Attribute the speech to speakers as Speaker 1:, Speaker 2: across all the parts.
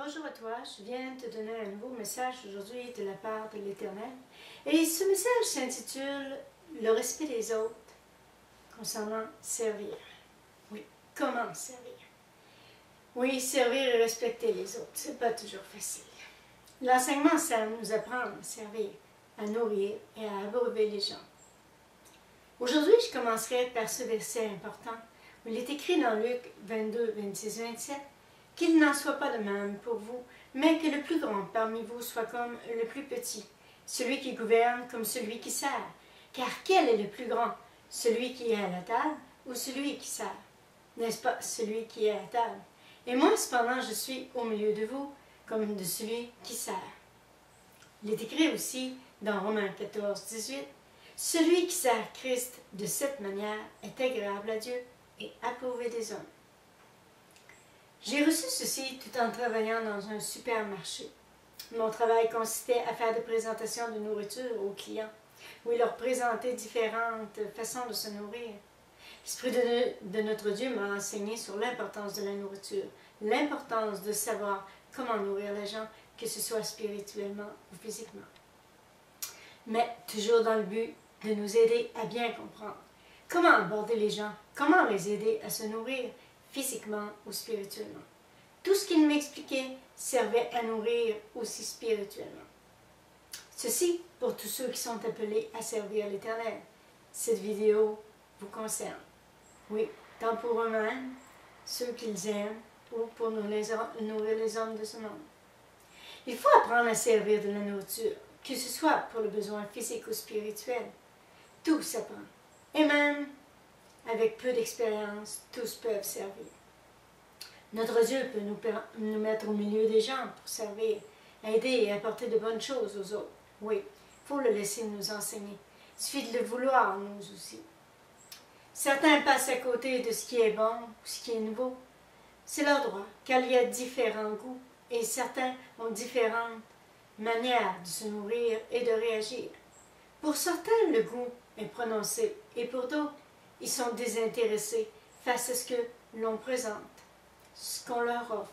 Speaker 1: Bonjour à toi, je viens te donner un nouveau message aujourd'hui de la part de l'Éternel. Et ce message s'intitule « Le respect des autres concernant servir ». Oui, comment servir? Oui, servir et respecter les autres, c'est pas toujours facile. L'enseignement, ça nous apprend à servir, à nourrir et à abreuver les gens. Aujourd'hui, je commencerai par ce verset important où il est écrit dans Luc 22, 26, 27 « Qu'il n'en soit pas de même pour vous, mais que le plus grand parmi vous soit comme le plus petit, celui qui gouverne comme celui qui sert. Car quel est le plus grand, celui qui est à la table ou celui qui sert? N'est-ce pas celui qui est à la table? Et moi, cependant, je suis au milieu de vous, comme de celui qui sert. » Il est écrit aussi dans Romains 14, 18 « Celui qui sert Christ de cette manière est agréable à Dieu et approuvé des hommes. » J'ai reçu ceci tout en travaillant dans un supermarché. Mon travail consistait à faire des présentations de nourriture aux clients, où il leur présentait différentes façons de se nourrir. L'Esprit de notre Dieu m'a enseigné sur l'importance de la nourriture, l'importance de savoir comment nourrir les gens, que ce soit spirituellement ou physiquement. Mais toujours dans le but de nous aider à bien comprendre comment aborder les gens, comment les aider à se nourrir, physiquement ou spirituellement. Tout ce qu'il m'expliquait servait à nourrir aussi spirituellement. Ceci pour tous ceux qui sont appelés à servir l'Éternel. Cette vidéo vous concerne. Oui, tant pour eux-mêmes, ceux qu'ils aiment, ou pour nourrir les hommes de ce monde. Il faut apprendre à servir de la nourriture, que ce soit pour le besoin physique ou spirituel. Tout s'apprend. Et même avec peu d'expérience, tous peuvent servir. Notre Dieu peut nous mettre au milieu des gens pour servir, aider et apporter de bonnes choses aux autres. Oui, il faut le laisser nous enseigner. Il suffit de le vouloir, nous aussi. Certains passent à côté de ce qui est bon ou ce qui est nouveau. C'est leur droit, car il y a différents goûts et certains ont différentes manières de se nourrir et de réagir. Pour certains, le goût est prononcé et pour d'autres, ils sont désintéressés face à ce que l'on présente, ce qu'on leur offre.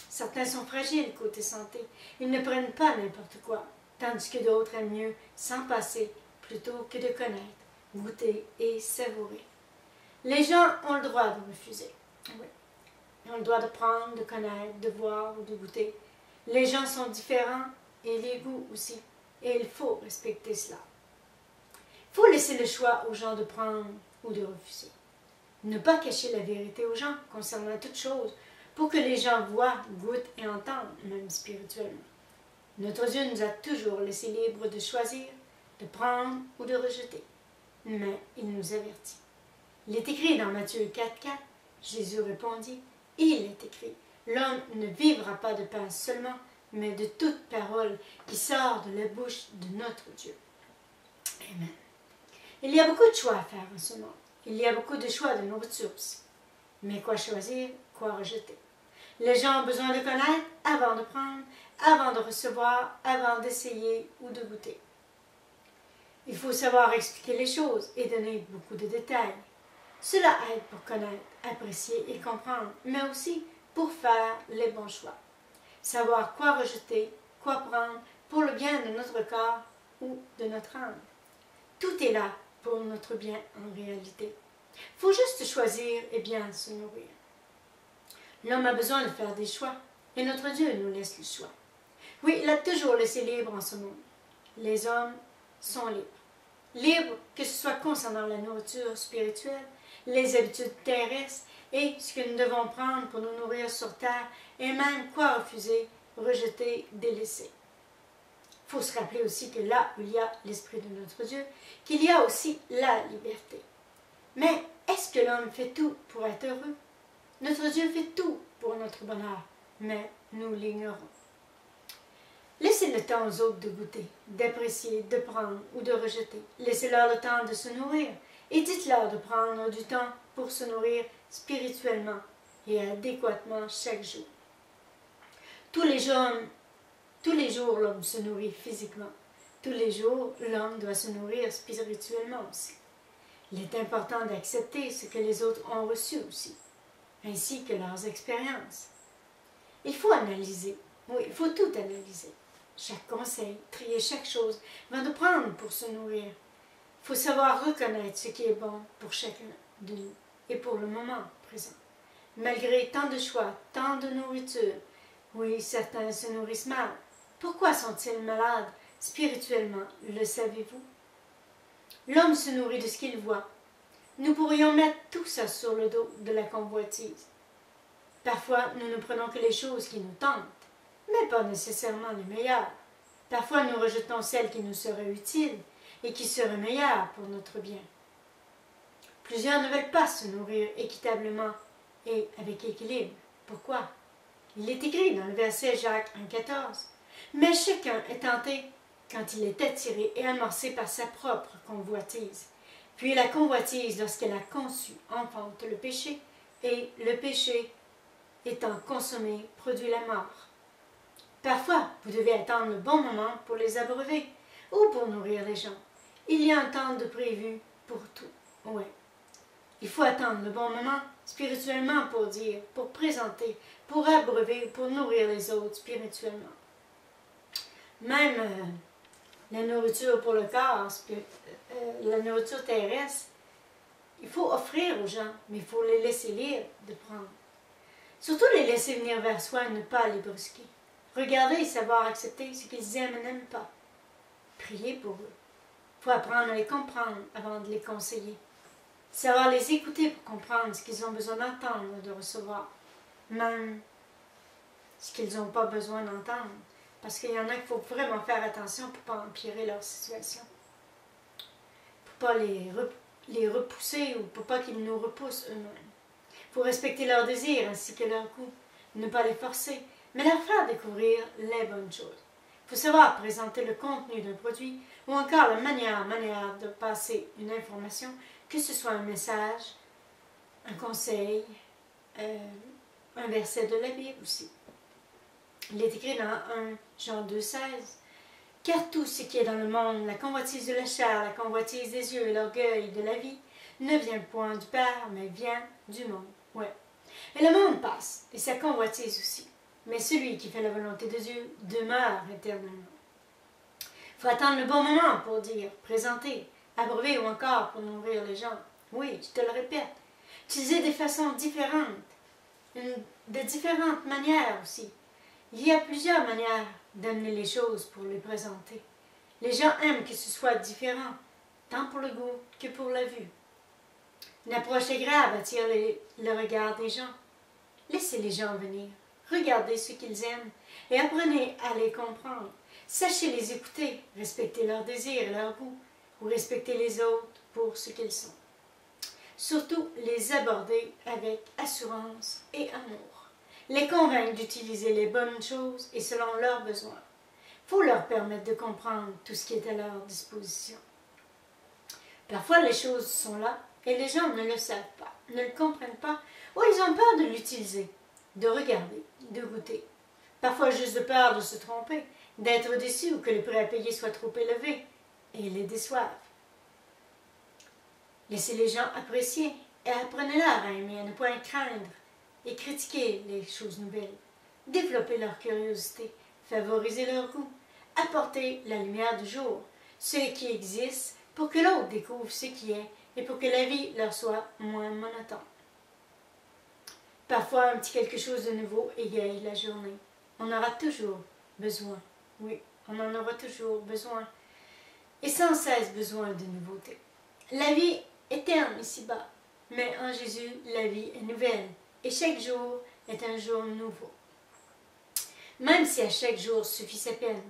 Speaker 1: Certains sont fragiles côté santé. Ils ne prennent pas n'importe quoi, tandis que d'autres aiment mieux s'en passer plutôt que de connaître, goûter et savourer. Les gens ont le droit de refuser. Oui. Ils ont le droit de prendre, de connaître, de voir ou de goûter. Les gens sont différents et les goûts aussi, et il faut respecter cela. Il faut laisser le choix aux gens de prendre ou de refuser. Ne pas cacher la vérité aux gens concernant toute chose pour que les gens voient, goûtent et entendent, même spirituellement. Notre Dieu nous a toujours laissé libres de choisir, de prendre ou de rejeter. Mais il nous avertit. Il est écrit dans Matthieu 4,4, Jésus répondit, « Il est écrit, l'homme ne vivra pas de pain seulement, mais de toute parole qui sort de la bouche de notre Dieu. » Amen. Il y a beaucoup de choix à faire en ce monde. Il y a beaucoup de choix de nourriture aussi. Mais quoi choisir, quoi rejeter? Les gens ont besoin de connaître avant de prendre, avant de recevoir, avant d'essayer ou de goûter. Il faut savoir expliquer les choses et donner beaucoup de détails. Cela aide pour connaître, apprécier et comprendre, mais aussi pour faire les bons choix. Savoir quoi rejeter, quoi prendre pour le bien de notre corps ou de notre âme. Tout est là pour notre bien en réalité. Il faut juste choisir et bien se nourrir. L'homme a besoin de faire des choix et notre Dieu nous laisse le choix. Oui, il a toujours laissé libre en ce monde. Les hommes sont libres. Libres que ce soit concernant la nourriture spirituelle, les habitudes terrestres et ce que nous devons prendre pour nous nourrir sur terre et même quoi refuser, rejeter, délaisser. Il faut se rappeler aussi que là où il y a l'Esprit de notre Dieu, qu'il y a aussi la liberté. Mais est-ce que l'homme fait tout pour être heureux? Notre Dieu fait tout pour notre bonheur, mais nous l'ignorons. Laissez le temps aux autres de goûter, d'apprécier, de prendre ou de rejeter. Laissez-leur le temps de se nourrir et dites-leur de prendre du temps pour se nourrir spirituellement et adéquatement chaque jour. Tous les jours, l'homme se nourrit physiquement. Tous les jours, l'homme doit se nourrir spirituellement aussi. Il est important d'accepter ce que les autres ont reçu aussi, ainsi que leurs expériences. Il faut analyser. Oui, il faut tout analyser. Chaque conseil, trier chaque chose, avant de prendre pour se nourrir. Il faut savoir reconnaître ce qui est bon pour chacun de nous et pour le moment présent. Malgré tant de choix, tant de nourriture, oui, certains se nourrissent mal. Pourquoi sont-ils malades spirituellement, le savez-vous? L'homme se nourrit de ce qu'il voit. Nous pourrions mettre tout ça sur le dos de la convoitise. Parfois, nous ne prenons que les choses qui nous tentent, mais pas nécessairement les meilleures. Parfois, nous rejetons celles qui nous seraient utiles et qui seraient meilleures pour notre bien. Plusieurs ne veulent pas se nourrir équitablement et avec équilibre. Pourquoi? Il est écrit dans le verset Jacques 1,14. Mais chacun est tenté quand il est attiré et amorcé par sa propre convoitise. Puis la convoitise, lorsqu'elle a conçu, enfante le péché, et le péché, étant consommé, produit la mort. Parfois, vous devez attendre le bon moment pour les abreuver ou pour nourrir les gens. Il y a un temps de prévu pour tout. Oui. Il faut attendre le bon moment spirituellement pour dire, pour présenter, pour abreuver ou pour nourrir les autres spirituellement. Même la nourriture pour le corps, la nourriture terrestre, il faut offrir aux gens, mais il faut les laisser libre de prendre. Surtout les laisser venir vers soi et ne pas les brusquer. Regarder et savoir accepter ce qu'ils aiment et n'aiment pas. Prier pour eux. Il faut apprendre à les comprendre avant de les conseiller. Savoir les écouter pour comprendre ce qu'ils ont besoin d'entendre et de recevoir. Même ce qu'ils n'ont pas besoin d'entendre. Parce qu'il y en a qu'il faut vraiment faire attention pour ne pas empirer leur situation. Pour ne pas les repousser ou pour pas qu'ils nous repoussent eux-mêmes. Il faut respecter leurs désirs ainsi que leurs goûts. Ne pas les forcer, mais leur faire découvrir les bonnes choses. Il faut savoir présenter le contenu d'un produit ou encore la manière de passer une information, que ce soit un message, un conseil, un verset de la Bible aussi. Il est écrit dans 1 Jean 2,16. Car tout ce qui est dans le monde, la convoitise de la chair, la convoitise des yeux et l'orgueil de la vie, ne vient point du Père, mais vient du monde. Ouais. Et le monde passe, et sa convoitise aussi. Mais celui qui fait la volonté de Dieu demeure éternellement. Il faut attendre le bon moment pour dire, présenter, abreuver ou encore pour nourrir les gens. Oui, je te le répète. Utiliser des façons différentes, de différentes manières aussi. Il y a plusieurs manières d'amener les choses pour les présenter. Les gens aiment que ce soit différent, tant pour le goût que pour la vue. Une approche agréable attire le regard des gens. Laissez les gens venir. Regardez ce qu'ils aiment et apprenez à les comprendre. Sachez les écouter, respectez leurs désirs et leurs goûts, ou respectez les autres pour ce qu'ils sont. Surtout, les aborder avec assurance et amour. Les convaincre d'utiliser les bonnes choses et selon leurs besoins. Il faut leur permettre de comprendre tout ce qui est à leur disposition. Parfois, les choses sont là et les gens ne le savent pas, ne le comprennent pas, ou ils ont peur de l'utiliser, de regarder, de goûter. Parfois, juste de peur de se tromper, d'être déçus ou que le prix à payer soit trop élevé et les déçoivent. Laissez les gens apprécier et apprenez-leur à aimer, à ne point craindre et critiquer les choses nouvelles. Développez leur curiosité, favorisez leur goût, apportez la lumière du jour, ce qui existe pour que l'autre découvre ce qui est et pour que la vie leur soit moins monotone. Parfois, un petit quelque chose de nouveau égaye la journée. On aura toujours besoin, oui, on en aura toujours besoin, et sans cesse besoin de nouveautés. La vie est terne ici-bas, mais en Jésus, la vie est nouvelle, et chaque jour est un jour nouveau. Même si à chaque jour suffit sa peine,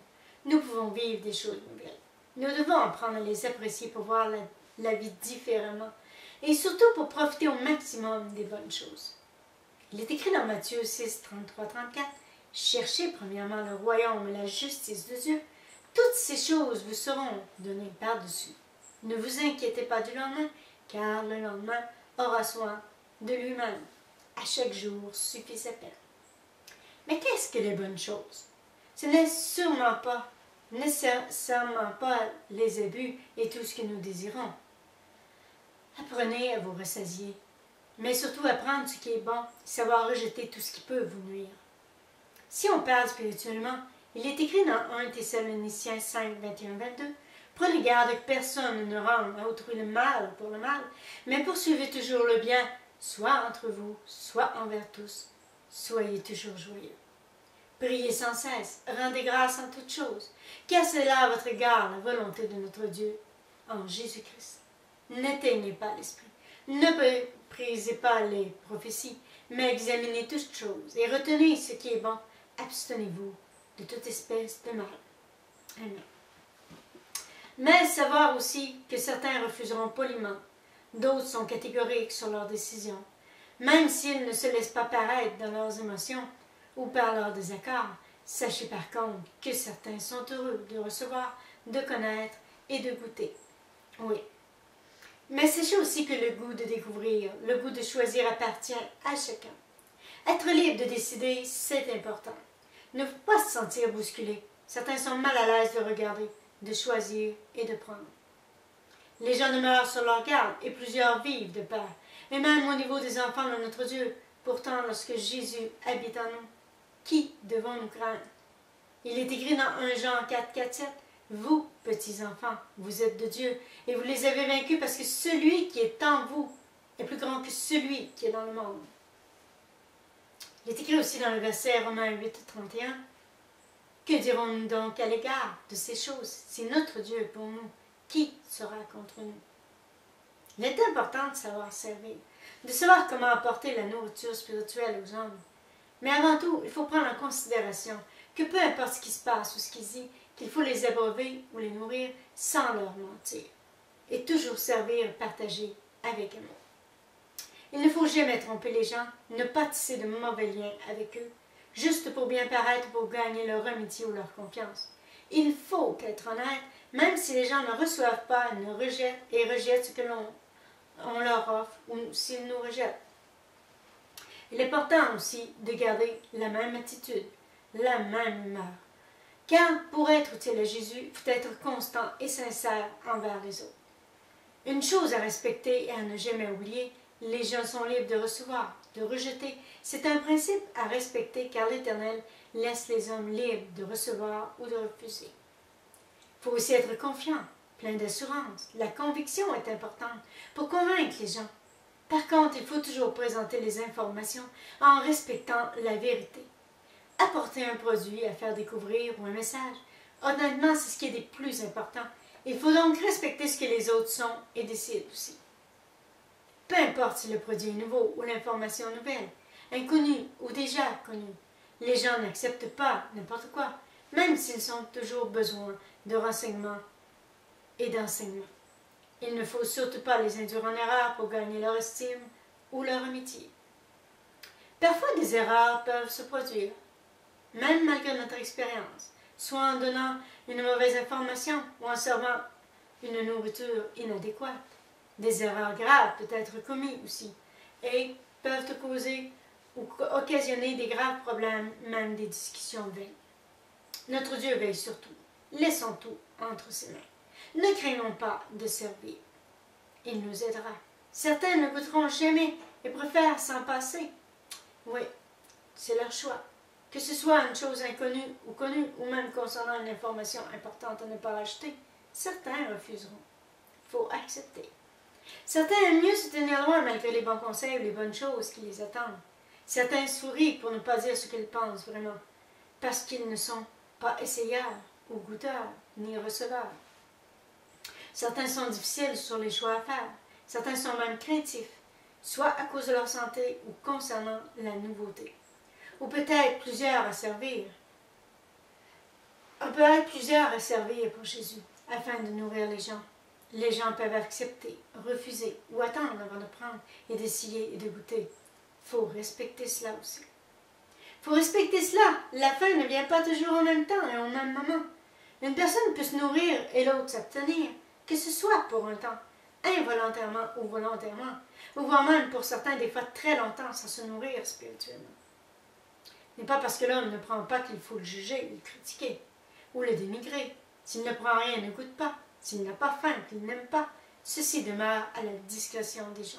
Speaker 1: nous pouvons vivre des choses nouvelles. Nous devons apprendre à les apprécier pour voir la vie différemment, et surtout pour profiter au maximum des bonnes choses. Il est écrit dans Matthieu 6, 33-34, « Cherchez premièrement le royaume et la justice de Dieu. Toutes ces choses vous seront données par-dessus. Ne vous inquiétez pas du lendemain, car le lendemain aura soin de lui-même. À chaque jour suffit sa peine. » Mais qu'est-ce que les bonnes choses? Ce n'est sûrement pas, nécessairement pas les abus et tout ce que nous désirons. Apprenez à vous rassasier, mais surtout apprendre ce qui est bon, savoir rejeter tout ce qui peut vous nuire. Si on parle spirituellement, il est écrit dans 1 Thessaloniciens 5, 21-22, « Prenez garde que personne ne rende à autrui le mal pour le mal, mais poursuivez toujours le bien, soit entre vous, soit envers tous. Soyez toujours joyeux. Priez sans cesse, rendez grâce en toutes choses, car c'est là à votre égard la volonté de notre Dieu en Jésus-Christ. N'éteignez pas l'esprit, ne méprisez pas les prophéties, mais examinez toutes choses et retenez ce qui est bon. Abstenez-vous de toute espèce de mal. » Amen. Mais savoir aussi que certains refuseront poliment, d'autres sont catégoriques sur leurs décisions, même s'ils ne se laissent pas paraître dans leurs émotions ou par leurs désaccords. Sachez par contre que certains sont heureux de recevoir, de connaître et de goûter. Oui. Mais sachez aussi que le goût de découvrir, le goût de choisir appartient à chacun. Être libre de décider, c'est important. Ne faut pas se sentir bousculé. Certains sont mal à l'aise de regarder, de choisir et de prendre. Les gens demeurent sur leur garde et plusieurs vivent de peur. Et même au niveau des enfants de notre Dieu, pourtant lorsque Jésus habite en nous, qui devons-nous craindre? Il est écrit dans 1 Jean 4, 4, 7, « Vous, petits enfants, vous êtes de Dieu, et vous les avez vaincus parce que celui qui est en vous est plus grand que celui qui est dans le monde. » Il est écrit aussi dans le verset Romains 8, 31, « Que dirons-nous donc à l'égard de ces choses? Si notre Dieu est pour nous, qui sera contre nous? » Il est important de savoir servir, de savoir comment apporter la nourriture spirituelle aux hommes. Mais avant tout, il faut prendre en considération que peu importe ce qui se passe ou ce qui se dit, qu'il faut les abreuver ou les nourrir sans leur mentir. Et toujours servir et partager avec amour. Il ne faut jamais tromper les gens, ne pas tisser de mauvais liens avec eux, juste pour bien paraître, pour gagner leur amitié ou leur confiance. Il faut être honnête, même si les gens ne reçoivent pas, ne rejettent et rejettent ce que l'on leur offre ou s'ils nous rejettent. Il est important aussi de garder la même attitude, la même humeur. Car pour être utile à Jésus, il faut être constant et sincère envers les autres. Une chose à respecter et à ne jamais oublier, les gens sont libres de recevoir, de rejeter. C'est un principe à respecter car l'Éternel laisse les hommes libres de recevoir ou de refuser. Il faut aussi être confiant, plein d'assurance. La conviction est importante pour convaincre les gens. Par contre, il faut toujours présenter les informations en respectant la vérité. Apporter un produit à faire découvrir ou un message, honnêtement, c'est ce qui est des plus importants. Il faut donc respecter ce que les autres sont et décident aussi. Peu importe si le produit est nouveau ou l'information nouvelle, inconnue ou déjà connue, les gens n'acceptent pas n'importe quoi, même s'ils ont toujours besoin de renseignements et d'enseignements. Il ne faut surtout pas les induire en erreur pour gagner leur estime ou leur amitié. Parfois, des erreurs peuvent se produire, même malgré notre expérience, soit en donnant une mauvaise information ou en servant une nourriture inadéquate. Des erreurs graves peuvent être commises aussi et peuvent causer ou occasionner des graves problèmes, même des discussions vaines. Notre Dieu veille sur tout. Laissons tout entre ses mains. Ne craignons pas de servir. Il nous aidera. Certains ne goûteront jamais et préfèrent s'en passer. Oui, c'est leur choix. Que ce soit une chose inconnue ou connue, ou même concernant une information importante à ne pas acheter, certains refuseront. Il faut accepter. Certains aiment mieux se tenir loin malgré les bons conseils ou les bonnes choses qui les attendent. Certains sourient pour ne pas dire ce qu'ils pensent vraiment, parce qu'ils ne sont pas essayeurs ou goûteurs, ni receveurs. Certains sont difficiles sur les choix à faire. Certains sont même craintifs, soit à cause de leur santé ou concernant la nouveauté. Ou peut-être plusieurs à servir. On peut être plusieurs à servir pour Jésus, afin de nourrir les gens. Les gens peuvent accepter, refuser ou attendre avant de prendre et d'essayer et de goûter. Il faut respecter cela aussi. Il faut respecter cela. La faim ne vient pas toujours en même temps et au même moment. Une personne peut se nourrir et l'autre s'abstenir, que ce soit pour un temps, involontairement ou volontairement, ou voire même pour certains des fois très longtemps sans se nourrir spirituellement. Ce n'est pas parce que l'homme ne prend pas qu'il faut le juger, le critiquer ou le dénigrer. S'il ne prend rien, ne goûte pas. S'il n'a pas faim, qu'il n'aime pas, ceci demeure à la discrétion des gens.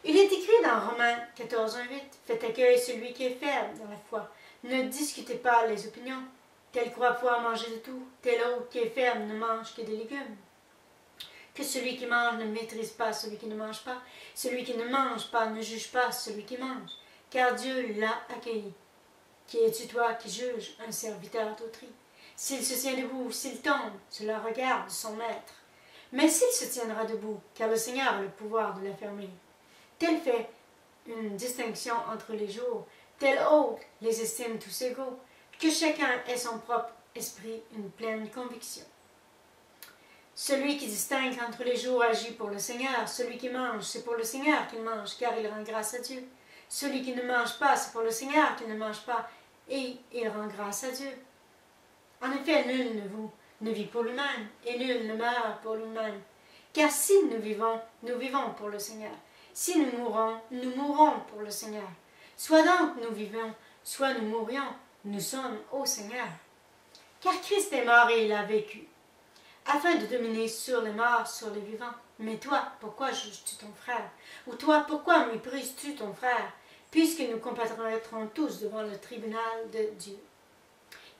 Speaker 1: Il est écrit dans Romains 14, 1, 8, « Faites accueil celui qui est faible dans la foi. Ne discutez pas les opinions. Tel croit pouvoir manger de tout, tel autre qui est ferme ne mange que des légumes. Que celui qui mange ne maîtrise pas celui qui ne mange pas. Celui qui ne mange pas ne juge pas celui qui mange, car Dieu l'a accueilli. Qui es-tu toi qui juges un serviteur d'autrui? S'il se tient debout ou s'il tombe, cela regarde son maître. Mais s'il se tiendra debout, car le Seigneur a le pouvoir de l'affermir. Tel fait une distinction entre les jours, tel autre les estime tous égaux, que chacun ait son propre esprit, une pleine conviction. Celui qui distingue entre les jours agit pour le Seigneur. Celui qui mange, c'est pour le Seigneur qu'il mange, car il rend grâce à Dieu. Celui qui ne mange pas, c'est pour le Seigneur qu'il ne mange pas, et il rend grâce à Dieu. En effet, nul ne vit pour lui-même, et nul ne meurt pour lui-même. Car si nous vivons pour le Seigneur. Si nous mourrons pour le Seigneur. Soit donc nous vivons, soit nous mourions, nous sommes au Seigneur. Car Christ est mort et il a vécu, afin de dominer sur les morts, sur les vivants. Mais toi, pourquoi juges-tu ton frère? Ou toi, pourquoi méprises-tu ton frère? Puisque nous comparaîtrons tous devant le tribunal de Dieu.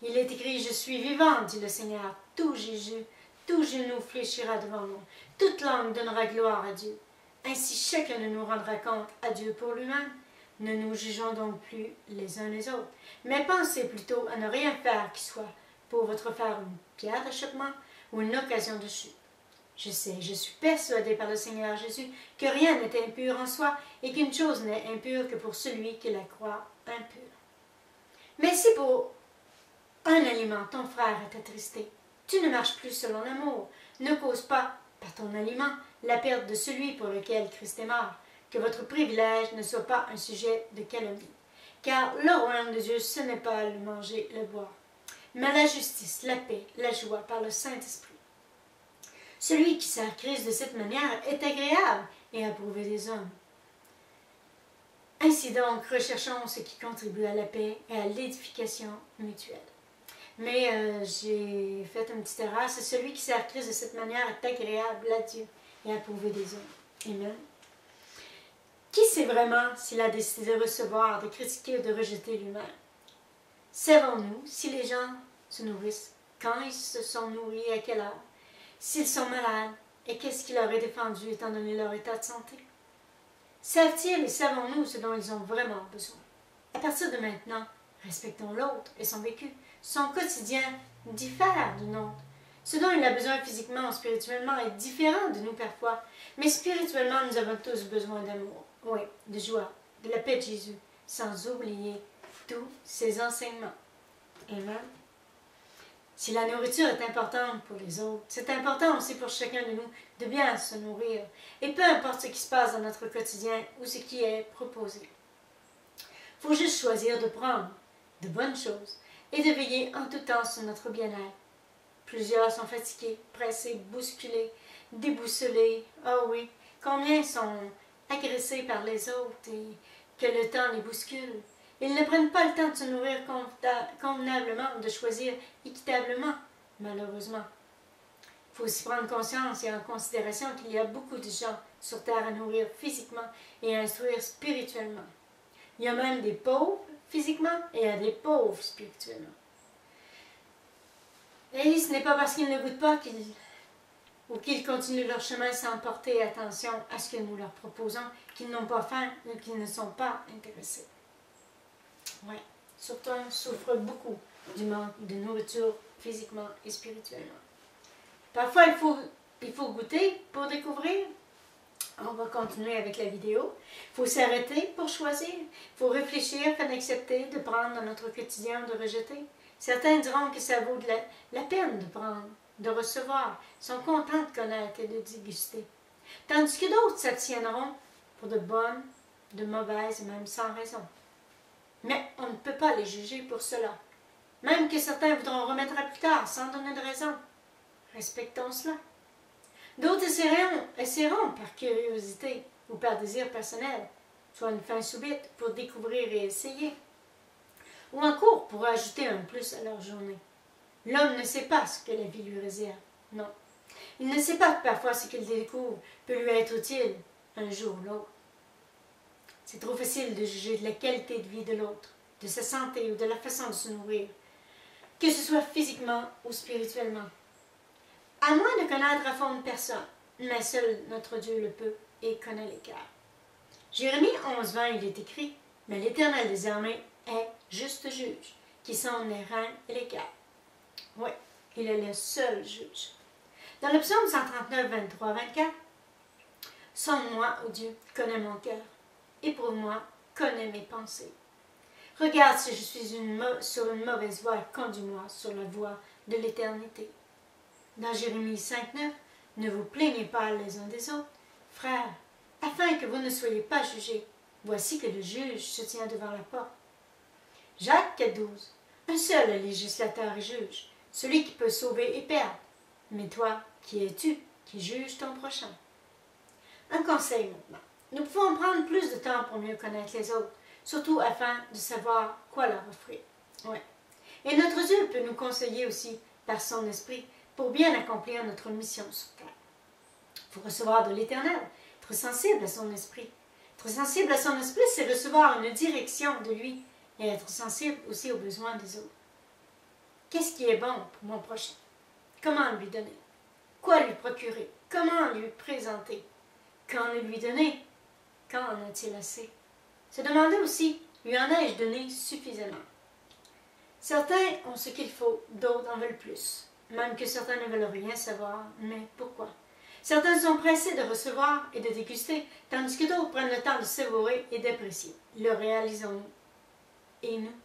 Speaker 1: Il est écrit, je suis vivant, dit le Seigneur, tout genou fléchira devant moi, toute langue donnera gloire à Dieu. Ainsi chacun de nous rendra compte à Dieu pour lui-même. Ne nous jugeons donc plus les uns les autres, mais pensez plutôt à ne rien faire qui soit pour votre faire une pierre d'achoppement ou une occasion de chute. Je suis persuadé par le Seigneur Jésus que rien n'est impur en soi et qu'une chose n'est impure que pour celui qui la croit impure. Mais si pour un aliment ton frère est attristé, tu ne marches plus selon l'amour, ne cause pas, par ton aliment, la perte de celui pour lequel Christ est mort, que votre privilège ne soit pas un sujet de calomnie. Car le royaume de Dieu, ce n'est pas le manger, le boire, mais la justice, la paix, la joie par le Saint-Esprit. Celui qui sert Christ de cette manière est agréable et approuvé des hommes. Ainsi donc, recherchons ce qui contribue à la paix et à l'édification mutuelle. Mais j'ai fait une petite erreur. C'est celui qui sert Christ de cette manière est agréable à Dieu et approuvé des hommes. Amen. Qui sait vraiment s'il a décidé de recevoir, de critiquer ou de rejeter lui-même? Savons-nous si les gens se nourrissent, quand ils se sont nourris, à quelle heure, s'ils sont malades, et qu'est-ce qui leur est défendu étant donné leur état de santé? Savent-ils et savons-nous ce dont ils ont vraiment besoin? À partir de maintenant, respectons l'autre et son vécu. Son quotidien diffère du nôtre. Ce dont il a besoin physiquement ou spirituellement est différent de nous parfois, mais spirituellement, nous avons tous besoin d'amour, oui, de joie, de la paix de Jésus, sans oublier tous ses enseignements. Amen. Si la nourriture est importante pour les autres, c'est important aussi pour chacun de nous de bien se nourrir, et peu importe ce qui se passe dans notre quotidien ou ce qui est proposé. Il faut juste choisir de prendre de bonnes choses et de veiller en tout temps sur notre bien-être. Plusieurs sont fatigués, pressés, bousculés, déboussolés. Oh oui, combien sont agressés par les autres et que le temps les bouscule. Ils ne prennent pas le temps de se nourrir convenablement, de choisir équitablement, malheureusement. Il faut aussi prendre conscience et en considération qu'il y a beaucoup de gens sur terre à nourrir physiquement et à instruire spirituellement. Il y a même des pauvres physiquement et il y a des pauvres spirituellement. Et ce n'est pas parce qu'ils ne goûtent pas ou qu'ils continuent leur chemin sans porter attention à ce que nous leur proposons qu'ils n'ont pas faim ou qu'ils ne sont pas intéressés. Oui, surtout on souffre beaucoup du manque de nourriture physiquement et spirituellement. Parfois, il faut goûter pour découvrir. On va continuer avec la vidéo. Il faut s'arrêter pour choisir. Il faut réfléchir afin d'accepter, de prendre dans notre quotidien ou de rejeter. Certains diront que ça vaut la peine de prendre, de recevoir. Ils sont contents de connaître et de déguster. Tandis que d'autres s'abstiendront pour de bonnes, de mauvaises et même sans raison. Mais on ne peut pas les juger pour cela. Même que certains voudront remettre à plus tard sans donner de raison. Respectons cela. D'autres essaieront par curiosité ou par désir personnel, soit une faim subite pour découvrir et essayer, ou encore pour ajouter un plus à leur journée. L'homme ne sait pas ce que la vie lui réserve. Non. Il ne sait pas que parfois ce qu'il découvre peut lui être utile un jour ou l'autre. C'est trop facile de juger de la qualité de vie de l'autre de sa santé ou de la façon de se nourrir, que ce soit physiquement ou spirituellement. À moins de connaître à fond une personne, mais seul notre Dieu le peut et connaît les cœurs. Jérémie 11:20, il est écrit, « Mais l'Éternel des armées est juste juge, qui sonde les reins et les cœurs. » Oui, il est le seul juge. Dans le psaume 139, 23, 24, « Sonde-moi, ô Dieu, connais mon cœur, éprouve-moi, connais mes pensées. Regarde si je suis sur une mauvaise voie, conduis-moi sur la voie de l'éternité. » Dans Jérémie 5:9, « Ne vous plaignez pas les uns des autres, frères, afin que vous ne soyez pas jugés. Voici que le juge se tient devant la porte. » Jacques 4:12, « Un seul est législateur et juge, celui qui peut sauver et perdre. Mais toi, qui es-tu, qui juges ton prochain? » Un conseil maintenant. Nous pouvons prendre plus de temps pour mieux connaître les autres, surtout afin de savoir quoi leur offrir. Ouais. Et notre Dieu peut nous conseiller aussi par son esprit pour bien accomplir notre mission sur terre. Il faut recevoir de l'Éternel, être sensible à son esprit. Être sensible à son esprit, c'est recevoir une direction de lui et être sensible aussi aux besoins des autres. Qu'est-ce qui est bon pour mon prochain? Comment lui donner? Quoi lui procurer? Comment lui présenter? Quand le lui donner? Quand en a-t-il assez? Se demander aussi, lui en ai-je donné suffisamment? Certains ont ce qu'il faut, d'autres en veulent plus. Même que certains ne veulent rien savoir, mais pourquoi? Certains sont pressés de recevoir et de déguster, tandis que d'autres prennent le temps de savourer et d'apprécier. Le réalisons-nous? Et nous?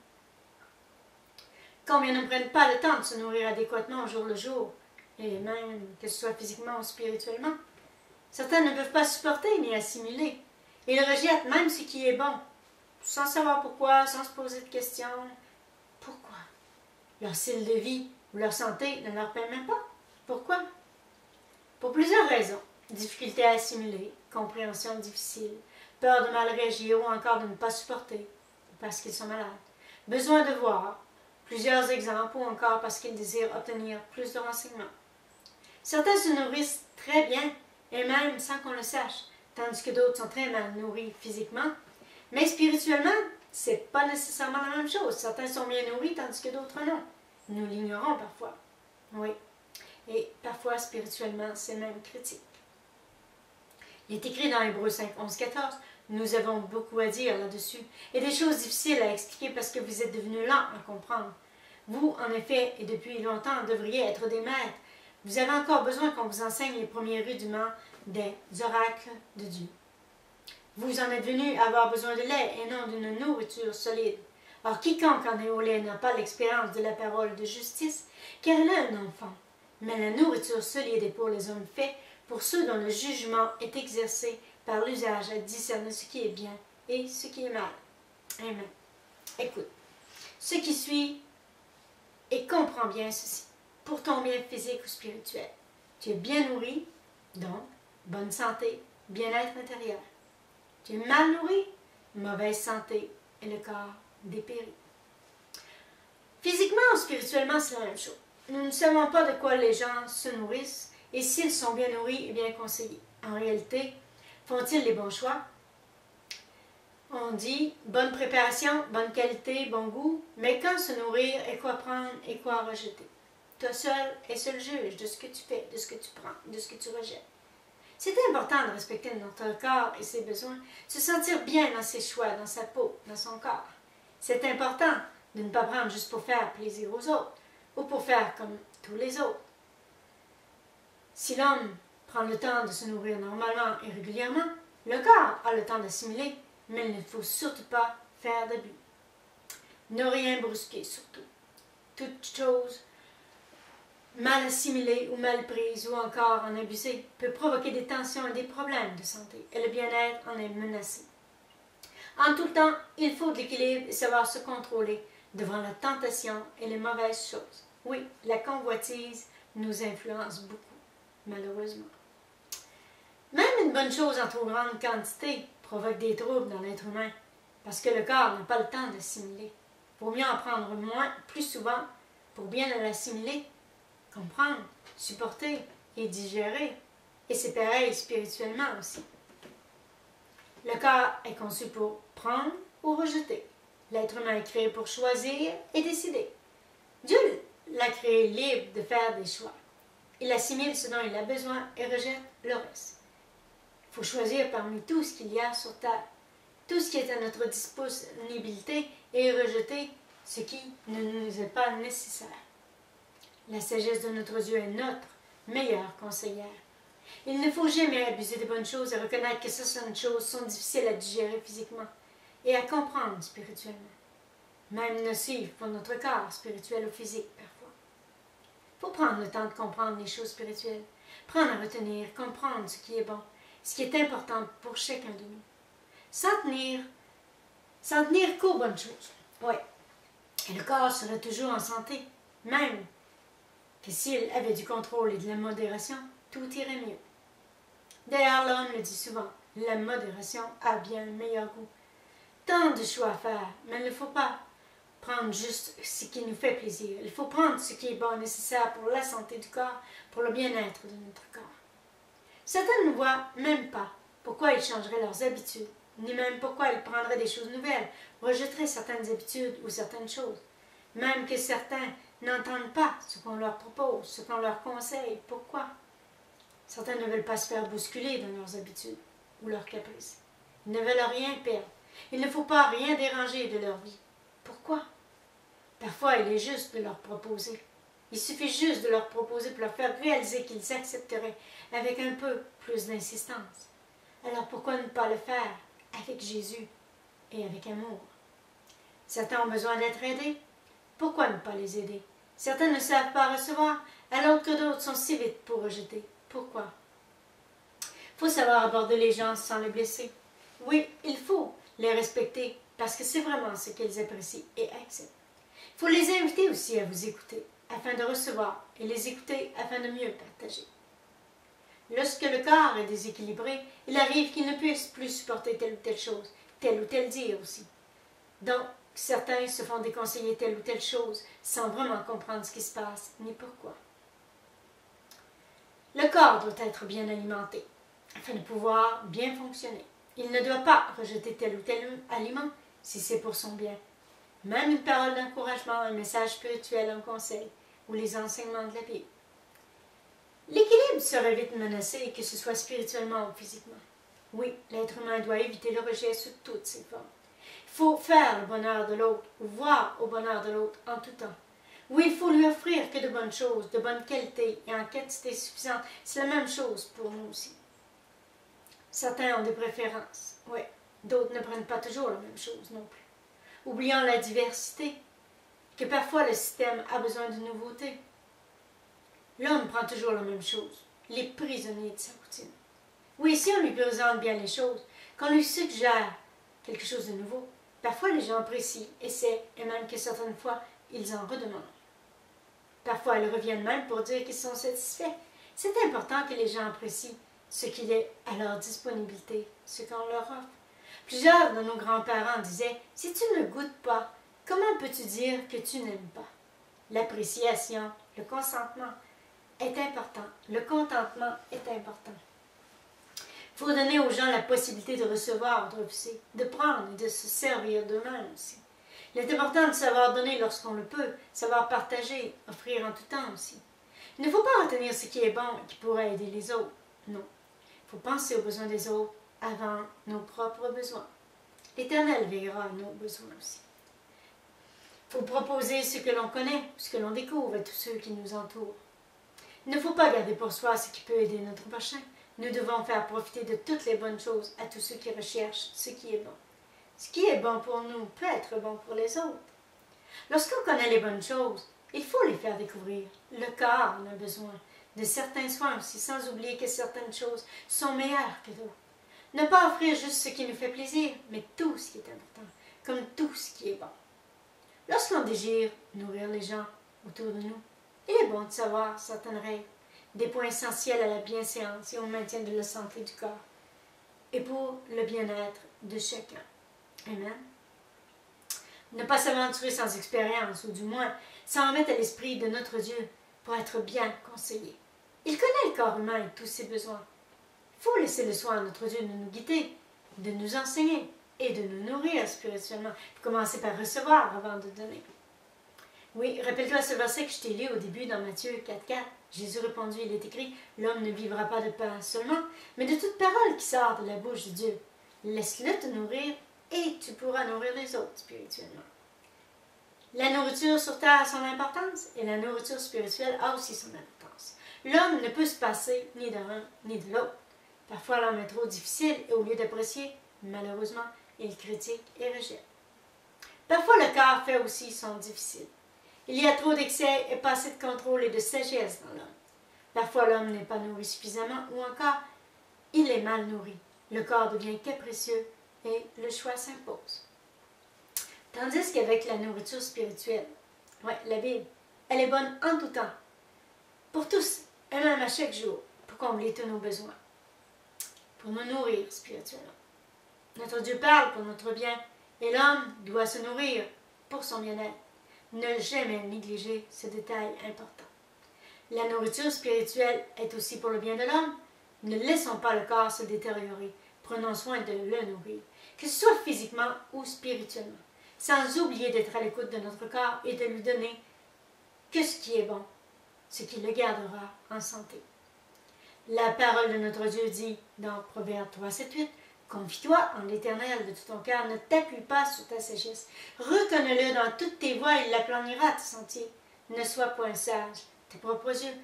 Speaker 1: Combien ne prennent pas le temps de se nourrir adéquatement au jour le jour, et même que ce soit physiquement ou spirituellement? Certains ne peuvent pas supporter ni assimiler. Ils rejettent même ce qui est bon, sans savoir pourquoi, sans se poser de questions. Pourquoi? Leur style de vie ou leur santé ne leur permet pas. Pourquoi? Pour plusieurs raisons. Difficulté à assimiler, compréhension difficile, peur de mal réagir ou encore de ne pas supporter, parce qu'ils sont malades. Besoin de voir, plusieurs exemples ou encore parce qu'ils désirent obtenir plus de renseignements. Certains se nourrissent très bien et même sans qu'on le sache, tandis que d'autres sont très mal nourris physiquement. Mais spirituellement, c'est pas nécessairement la même chose. Certains sont bien nourris tandis que d'autres non. Nous l'ignorons parfois. Oui. Et parfois, spirituellement, c'est même critique. Il est écrit dans Hébreux 5, 11, 14, « Nous avons beaucoup à dire là-dessus, et des choses difficiles à expliquer parce que vous êtes devenus lents à comprendre. Vous, en effet, et depuis longtemps, devriez être des maîtres. Vous avez encore besoin qu'on vous enseigne les premiers rudiments des oracles de Dieu. Vous en êtes venus à avoir besoin de lait et non d'une nourriture solide. Or, quiconque en est au lait n'a pas l'expérience de la parole de justice, car il a un enfant. Mais la nourriture solide est pour les hommes faits, pour ceux dont le jugement est exercé par l'usage à discerner ce qui est bien et ce qui est mal. » Amen. Écoute, ce qui suit et comprends bien ceci, pour ton bien physique ou spirituel. Tu es bien nourri, donc bonne santé, bien-être intérieur. Tu es mal nourri, mauvaise santé et le corps dépéri. Physiquement ou spirituellement, c'est la même chose. Nous ne savons pas de quoi les gens se nourrissent et s'ils sont bien nourris et bien conseillés. En réalité, font-ils les bons choix? On dit bonne préparation, bonne qualité, bon goût, mais quand se nourrir et quoi prendre et quoi rejeter? Toi seul et seul juge de ce que tu fais, de ce que tu prends, de ce que tu rejettes. C'est important de respecter notre corps et ses besoins, se sentir bien dans ses choix, dans sa peau, dans son corps. C'est important de ne pas prendre juste pour faire plaisir aux autres ou pour faire comme tous les autres. Si l'homme prend le temps de se nourrir normalement et régulièrement, le corps a le temps d'assimiler, mais il ne faut surtout pas faire d'abus. Ne rien brusquer surtout. Toute chose mal assimilée ou mal prise ou encore en abuser peut provoquer des tensions et des problèmes de santé et le bien-être en est menacé. En tout temps, il faut de l'équilibre et savoir se contrôler devant la tentation et les mauvaises choses. Oui, la convoitise nous influence beaucoup, malheureusement. Même une bonne chose en trop grande quantité provoque des troubles dans l'être humain parce que le corps n'a pas le temps d'assimiler. Il vaut mieux en prendre moins, plus souvent, pour bien l'assimiler, comprendre, supporter et digérer. Et c'est pareil spirituellement aussi. Le corps est conçu pour prendre ou rejeter. L'être humain est créé pour choisir et décider. Dieu l'a créé libre de faire des choix. Il assimile ce dont il a besoin et rejette le reste. Il faut choisir parmi tout ce qu'il y a sur terre, tout ce qui est à notre disponibilité et rejeter ce qui ne nous est pas nécessaire. La sagesse de notre Dieu est notre meilleure conseillère. Il ne faut jamais abuser des bonnes choses et reconnaître que certaines choses sont difficiles à digérer physiquement et à comprendre spirituellement, même nocives pour notre corps spirituel ou physique parfois. Il faut prendre le temps de comprendre les choses spirituelles, prendre à retenir, comprendre ce qui est bon, ce qui est important pour chacun de nous. S'en tenir qu'aux bonnes choses. Oui. Et le corps serait toujours en santé, même que s'il avait du contrôle et de la modération, tout irait mieux. D'ailleurs, l'homme le dit souvent, la modération a bien un meilleur goût. Tant de choix à faire, mais il ne faut pas prendre juste ce qui nous fait plaisir. Il faut prendre ce qui est bon, nécessaire pour la santé du corps, pour le bien-être de notre corps. Certains ne voient même pas pourquoi ils changeraient leurs habitudes, ni même pourquoi ils prendraient des choses nouvelles, rejetteraient certaines habitudes ou certaines choses. Même que certains n'entendent pas ce qu'on leur propose, ce qu'on leur conseille. Pourquoi? Certains ne veulent pas se faire bousculer dans leurs habitudes ou leurs caprices. Ils ne veulent rien perdre. Il ne faut pas rien déranger de leur vie. Pourquoi? Parfois, il est juste de leur proposer. Il suffit juste de leur proposer pour leur faire réaliser qu'ils accepteraient avec un peu plus d'insistance. Alors pourquoi ne pas le faire avec Jésus et avec amour? Certains ont besoin d'être aidés. Pourquoi ne pas les aider? Certains ne savent pas recevoir, alors que d'autres sont si vite pour rejeter. Pourquoi? Il faut savoir aborder les gens sans les blesser. Oui, il faut les respecter parce que c'est vraiment ce qu'ils apprécient et acceptent. Il faut les inviter aussi à vous écouter afin de recevoir et les écouter afin de mieux partager. Lorsque le corps est déséquilibré, il arrive qu'il ne puisse plus supporter telle ou telle chose, tel ou tel dire aussi. Donc, certains se font déconseiller telle ou telle chose sans vraiment comprendre ce qui se passe ni pourquoi. Le corps doit être bien alimenté afin de pouvoir bien fonctionner. Il ne doit pas rejeter tel ou tel aliment si c'est pour son bien. Même une parole d'encouragement, un message spirituel, un conseil ou les enseignements de la Bible. L'équilibre serait vite menacé, que ce soit spirituellement ou physiquement. Oui, l'être humain doit éviter le rejet sous toutes ses formes. Il faut faire le bonheur de l'autre ou voir au bonheur de l'autre en tout temps. Oui, il faut lui offrir que de bonnes choses, de bonne qualité et en quantité suffisante. C'est la même chose pour nous aussi. Certains ont des préférences, oui. D'autres ne prennent pas toujours la même chose non plus. Oublions la diversité, que parfois le système a besoin de nouveautés. L'homme prend toujours la même chose. Il est prisonnier de sa routine. Oui, si on lui présente bien les choses, qu'on lui suggère quelque chose de nouveau, parfois les gens apprécient, essaient, et même que certaines fois, ils en redemandent. Parfois, ils reviennent même pour dire qu'ils sont satisfaits. C'est important que les gens apprécient ce qu'il est à leur disponibilité, ce qu'on leur offre. Plusieurs de nos grands-parents disaient « Si tu ne goûtes pas, comment peux-tu dire que tu n'aimes pas ?» L'appréciation, le consentement est important. Le contentement est important. Il faut donner aux gens la possibilité de recevoir, de refuser, de prendre et de se servir d'eux-mêmes aussi. Il est important de savoir donner lorsqu'on le peut, savoir partager, offrir en tout temps aussi. Il ne faut pas retenir ce qui est bon et qui pourrait aider les autres. Non. Il faut penser aux besoins des autres avant nos propres besoins. L'Éternel veillera à nos besoins aussi. Il faut proposer ce que l'on connaît, ce que l'on découvre à tous ceux qui nous entourent. Il ne faut pas garder pour soi ce qui peut aider notre prochain. Nous devons faire profiter de toutes les bonnes choses à tous ceux qui recherchent ce qui est bon. Ce qui est bon pour nous peut être bon pour les autres. Lorsqu'on connaît les bonnes choses, il faut les faire découvrir. Le corps en a besoin de certains soins aussi, sans oublier que certaines choses sont meilleures que d'autres. Ne pas offrir juste ce qui nous fait plaisir, mais tout ce qui est important, comme tout ce qui est bon. Lorsqu'on désire nourrir les gens autour de nous, il est bon de savoir certaines règles, des points essentiels à la bienséance et au maintien de la santé du corps, et pour le bien-être de chacun. Amen. Ne pas s'aventurer sans expérience, ou du moins s'en remettre à l'esprit de notre Dieu pour être bien conseillé. Il connaît le corps humain et tous ses besoins. Il faut laisser le soin à notre Dieu de nous guider, de nous enseigner. et de nous nourrir spirituellement. Il faut commencer par recevoir avant de donner. Oui, rappelle-toi ce verset que je t'ai lu au début dans Matthieu 4,4. Jésus répondit, il est écrit, l'homme ne vivra pas de pain seulement, mais de toute parole qui sort de la bouche de Dieu. Laisse-le te nourrir et tu pourras nourrir les autres spirituellement. La nourriture sur terre a son importance et la nourriture spirituelle a aussi son importance. L'homme ne peut se passer ni de l'un ni de l'autre. Parfois l'homme est trop difficile et au lieu d'apprécier, malheureusement, il critique et rejette. Parfois le corps fait aussi son difficile. Il y a trop d'excès et pas assez de contrôle et de sagesse dans l'homme. Parfois l'homme n'est pas nourri suffisamment ou encore il est mal nourri. Le corps devient capricieux et le choix s'impose. Tandis qu'avec la nourriture spirituelle, la Bible, elle est bonne en tout temps, pour tous, et même à chaque jour, pour combler tous nos besoins, pour nous nourrir spirituellement. Notre Dieu parle pour notre bien, et l'homme doit se nourrir pour son bien-être. Ne jamais négliger ce détail important. La nourriture spirituelle est aussi pour le bien de l'homme. Ne laissons pas le corps se détériorer. Prenons soin de le nourrir, que ce soit physiquement ou spirituellement, sans oublier d'être à l'écoute de notre corps et de lui donner que ce qui est bon, ce qui le gardera en santé. La parole de notre Dieu dit dans Proverbe 3, 7, 8, « Confie-toi en l'Éternel de tout ton cœur, ne t'appuie pas sur ta sagesse. Reconnais-le dans toutes tes voies, il l'aplanira tes sentiers. Ne sois point sage, tes propres yeux.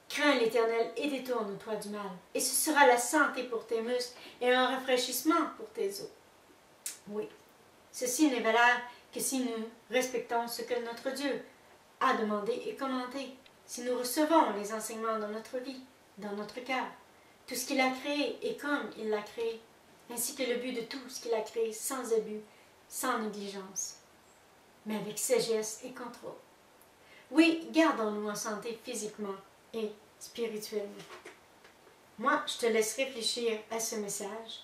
Speaker 1: Crains l'Éternel et détourne-toi du mal. Et ce sera la santé pour tes muscles et un rafraîchissement pour tes os. » Oui, ceci n'est valable que si nous respectons ce que notre Dieu a demandé et commandé, si nous recevons les enseignements dans notre vie, dans notre cœur, tout ce qu'il a créé et comme il l'a créé, ainsi que le but de tout ce qu'il a créé sans abus, sans négligence, mais avec sagesse et contrôle. Oui, gardons-nous en santé physiquement et spirituellement. Moi, je te laisse réfléchir à ce message,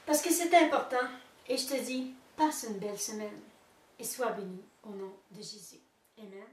Speaker 1: parce que c'est important, et je te dis, passe une belle semaine, et sois béni au nom de Jésus. Amen.